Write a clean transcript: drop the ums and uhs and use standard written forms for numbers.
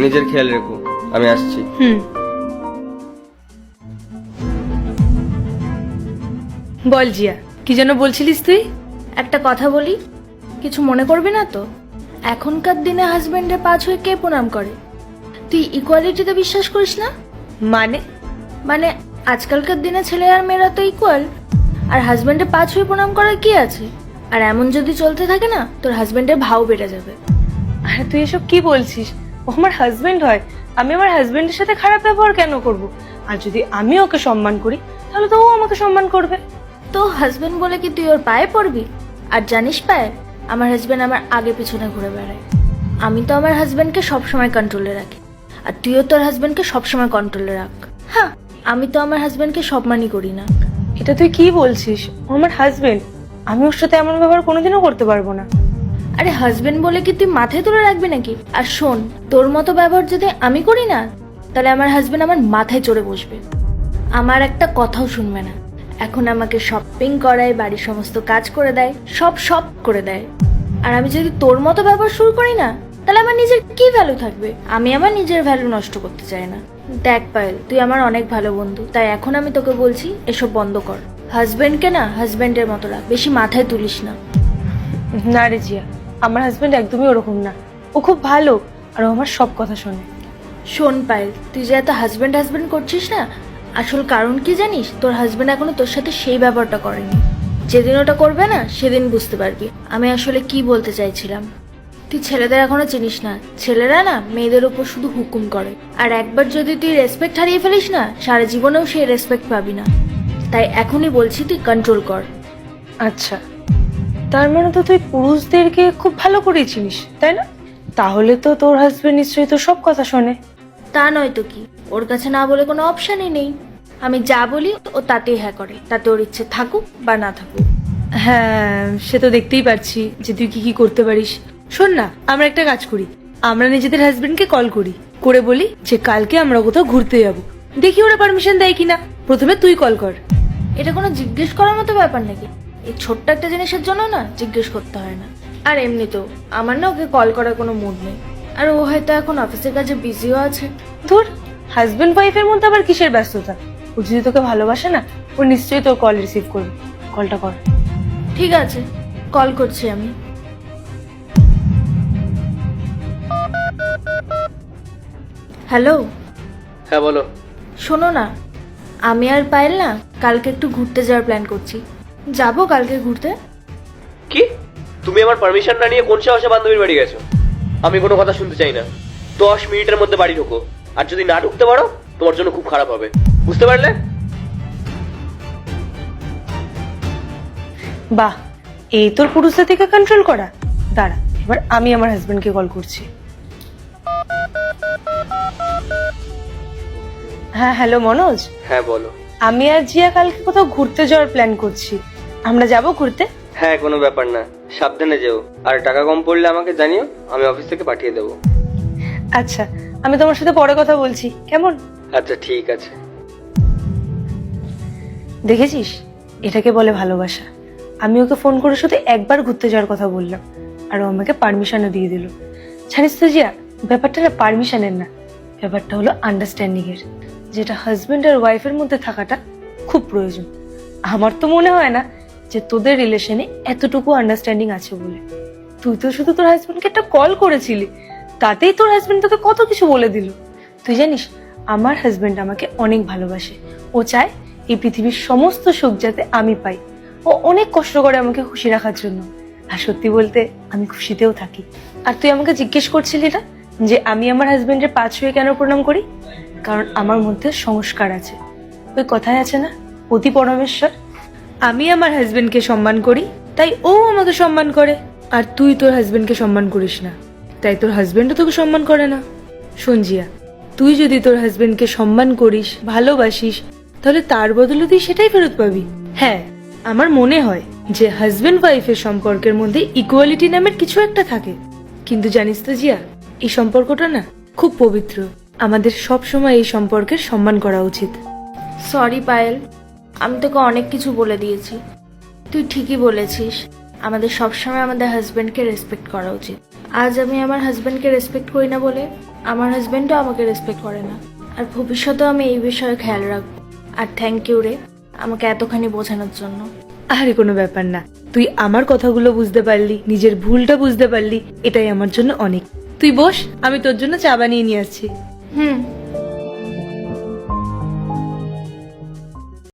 নিজের খেয়াল রেখো, আমি আসছি। বল জিয়া, কি যেন বলছিলিস তুই? একটা কথা বলি, কিছু মনে করবি না তো? এখনকার দিনে হাজবেন্ডের পা ছুঁয়ে কে প্রণাম করে? তুই ইকুয়ালিটিতে বিশ্বাস করিস না? মানে? মানে আজকালকার দিনে ছেলে আর মেয়েরা তো ইকুয়াল, আর হাজবেন্ডের পা ছুঁয়ে প্রণাম করার কি আছে? আর এমন যদি চলতে থাকে না, তোর হাজবেন্ডের ভাও বেড়ে যাবে। আরে তুই এসব কি বলছিস? ও আমার হাজবেন্ড হয়, আমি আমার হাজবেন্ডের সাথে খারাপ ব্যবহার কেন করব? আর যদি আমি ওকে সম্মান করি তাহলে তো ও আমাকে সম্মান করবে। তো হাজবেন্ড বলে কি তুই ওর পায়ে পড়বি? আর জানিস পায়ে, আমার হাজবেন্ড আমার আগে পিছনে ঘুরে বেড়ায়। আমি তো আমার হাজবেন্ডকে সবসময় কন্ট্রোলে রাখি, আর তুইও তোর হাজবেন্ডকে সবসময় কন্ট্রোলে রাখ। হ্যাঁ, আমি তো আমার হাজবেন্ডকে সম্মানই করি না। এটা তুই কি বলছিস? ও আমার হাজবেন্ড, আমি ওর সাথে এমন ব্যবহার কোনোদিনও করতে পারবো না। আরে হাজবেন্ড বলে কি তুই মাথায় তুলে রাখবি নাকি? আর শোন, তোর মতো ব্যবহার যদি আমি করি না, তাহলে আমার হাজবেন্ড আমার মাথায় চড়ে বসবে, আমার একটা কথাও শুনবে না। এখন আমাকে শপিং করায়, বাড়ির সমস্ত কাজ করে দেয়, সব করে দেয়। আর আমি যদি তোর মতো ব্যবহার শুরু করি না, তাহলে আমার নিজের কি ভ্যালু থাকবে? আমি আমার নিজের ভ্যালু নষ্ট করতে চাই না। দেখ পায়েল, তুই আমার অনেক ভালো বন্ধু, তাই এখন আমি তোকে বলছি এসব বন্ধ কর। হাজবেন্ডকে না হাজবেন্ডের মতো রাখ, বেশি মাথায় তুলিস না। না রে জিয়া, আমার হাজবেন্ড একদমই ওরকম না। ও খুব ভালো, আর ও আমার সব কথা শোনে। শোন পায়েল, তুই যে এত হাজবেন্ড হাজবেন্ড করছিস না, আসল কারণ কি জানিস? তোর হাজবেন্ড এখনো তোর সাথে সেই ব্যাপারটা করেনি। যেদিন ওটা করবে না, সেদিন বুঝতে পারবি আমি আসলে কি বলতে চাইছিলাম। তুই ছেলেদের এখনো চিনিস না, ছেলেরা না মেয়েদের উপর শুধু হুকুম করে, আর একবার যদি তুই রেসপেক্ট হারিয়ে ফেলিস না, সারা জীবনেও সেই রেসপেক্ট পাবি না। তাই এখনই বলছি তুই কন্ট্রোল কর। আচ্ছা, তার মানে তো তুই পুরুষদেরকে খুব ভালো করে চিনিস, তাই না? তাহলে তো তোর হাজবেন্ড নিশ্চয়ই তো সব কথা শোনে। তা নয় তো কি, ওর কাছে না বলে কোনো অপশানই নেই। আমি যা বলি ও তাতেই হ্যাঁ করে, তাতে ওর ইচ্ছে থাকুক বা না থাকুক। হ্যাঁ, সে তো দেখতেই পাচ্ছি যে তুই কি কি করতে পারিস। শোন না, আমরা একটা কাজ করি, আমরা নিজেদের হাজবেন্ডকে কল করি, করে বলি যে কালকে আমরা কোথাও ঘুরতে যাব, দেখি ওরা পারমিশন দেয় কিনা। প্রথমে তুই কল কর। এটা কোনো জিজ্ঞেস করার মতো ব্যাপার নাকি? এই ছোট্ট একটা জিনিসের জন্য না জিজ্ঞেস করতে হয় না। আর এমনিতেও আমার না ওকে কল করার কোনো মুড নেই, আর ও হয়তো এখন অফিসের কাজে বিজিও আছে। ধুর, হাজবেন্ড ওয়াইফের মধ্যে আবার কিসের ব্যস্ততা? ও যদি তোকে ভালোবাসে না, ও নিশ্চয়ই তোর কল রিসিভ করবে। কলটা কর। ঠিক আছে, কল করছি আমি। হ্যালো। হ্যাঁ বলো। শোনো না, আমি আর পায়েল না কালকে একটু ঘুরতে যাওয়ার প্ল্যান করছি। যাবো কালকে ঘুরতে। কি? তুমি আমার পারমিশন না নিয়ে কোন সাহসে বান্ধবীর বাড়ি গেছো? আমি কোনো কথা শুনতে চাই না। 10 মিনিটের মধ্যে বাড়ি ঢোকো, আর যদি না ঢুকতে পারো তোমার জন্য খুব খারাপ হবে, বুঝতে পারলে? বাহ, এই তোর পুরুষদের থেকে কন্ট্রোল করা। দাঁড়া, এবার আমি আমার হাজবেন্ডকে কল করছি। হ্যাঁ, হ্যালো মনোজ। হ্যাঁ বলো। আমি আর জিয়া কালকে কোথাও ঘুরতে যাওয়ার প্ল্যান করছি, আমরা যাব ঘুরতে। হ্যাঁ, কোনো ব্যাপার না, সাবধানে যেও, আর টাকা কম পড়লে আমাকে জানিও, আমি অফিস থেকে পাঠিয়ে দেবো। আচ্ছা, আমি তোমার সাথে পরে কথা বলছি, কেমন? আচ্ছা ঠিক আছে। দেখেছিস, এটাকে বলে ভালোবাসা। আমি ওকে ফোন করে শুধু একবার ঘুরতে যাওয়ার কথা বললাম, আর ও আমাকে পারমিশনও দিয়ে দিল। জানিস তো জিয়া, ব্যাপারটা না পারমিশনের না, ব্যাপারটা হলো আন্ডারস্ট্যান্ডিং এর, যেটা হাজবেন্ড আর ওয়াইফের মধ্যে থাকাটা খুব প্রয়োজন। আমার তো মনে হয় না যে তোদের রিলেশনে এতটুকু আন্ডারস্ট্যান্ডিং আছে বলে। তুই তো শুধু তোর হাজবেন্ডকে একটা কল করেছিলি, তাতেই তোর হাজবেন্ড তোকে কত কিছু বলে দিল। তুই জানিস, আমার হাজবেন্ড আমাকে অনেক ভালোবাসে। ও চায় এই পৃথিবীর সমস্ত সুখ যাতে আমি পাই। ও অনেক কষ্ট করে আমাকে খুশি রাখার জন্য, আর সত্যি বলতে আমি খুশিতেও থাকি। আর তুই আমাকে জিজ্ঞেস করছিলি না যে আমি আমার হাজবেন্ডের পা ছুঁয়ে কেন প্রণাম করি? কারণ আমার মধ্যে সংস্কার আছে। ওই কথায় আছে না, অতি পরমেশ্বর। আমি আমার হাজবেন্ডকে সম্মান করি, তাই ও আমাকে সম্মান করে। আর তুই তোর হাজবেন্ডকে সম্মান করিস না, তাই তোর হাজবেন্ডও তোকে সম্মান করে না। শোন জিয়া, তুই যদি তোর হাজবেন্ডকে সম্মান করিস, ভালোবাসিস, তাহলে তার বদলে তুই সেটাই ফেরত পাবি। হ্যাঁ, আমার মনে হয় যে হাজবেন্ড ওয়াইফের সম্পর্কের মধ্যে ইকুয়ালিটি নামের কিছু একটা থাকে। কিন্তু জানিস তো জিয়া, এই সম্পর্কটা না খুব পবিত্র। আমাদের সব সময় এই সম্পর্কের সম্মান করা উচিত। সরি পায়েল, আমি তোকে অনেক কিছু বলে দিয়েছি। তুই ঠিকই বলেছিস, আমাদের সবসময় আমাদের হাজবেন্ডকে রেসপেক্ট করা উচিত। আজ আমি আমার হাজবেন্ডকে রেসপেক্ট করি না বলে আমার হাজবেন্ডও আমাকে রেসপেক্ট করে না। আর ভবিষ্যতেও আমি এই বিষয়ে খেয়াল রাখবো। আর থ্যাংক ইউ রে আমাকে এতখানি বোঝানোর জন্য। আরে কোনো ব্যাপার না, তুই আমার কথাগুলো বুঝতে পারলি, নিজের ভুলটা বুঝতে পারলি, এটাই আমার জন্য অনেক। তুই বস, আমি তোর জন্য চা বানিয়ে নিয়ে আসছি। হুম।